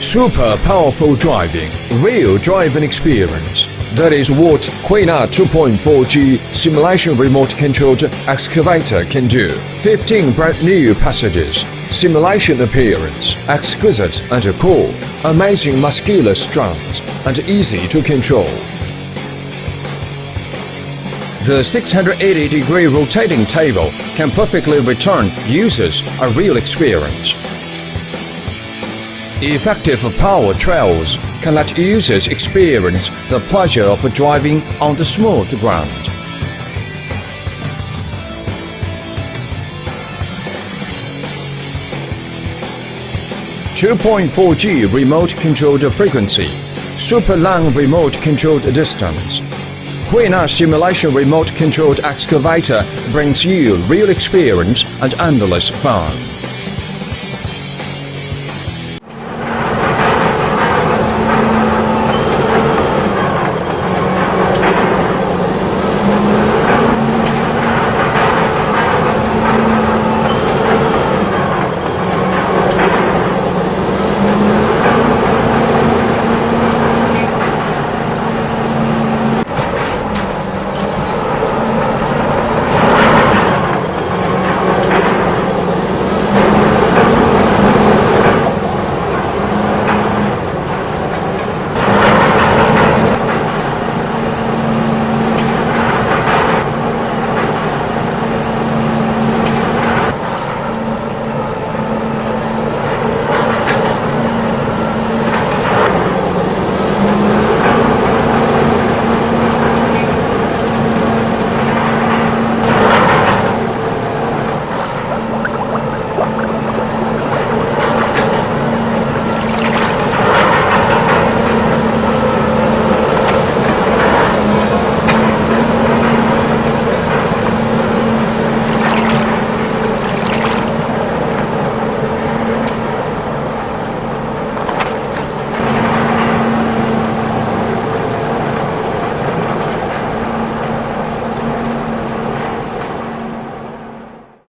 Super powerful driving, real driving experience. That is what Quina 2.4G simulation remote-controlled excavator can do. 15 brand new passages, simulation appearance, exquisite and cool, amazing muscular strength, and easy to control. The 680-degree rotating table can perfectly return users a real experience. Effective power trails can let users experience the pleasure of driving on the smooth ground. .4G remote-controlled frequency, super long remote-controlled distance. Quina simulation remote-controlled excavator brings you real experience and endless fun.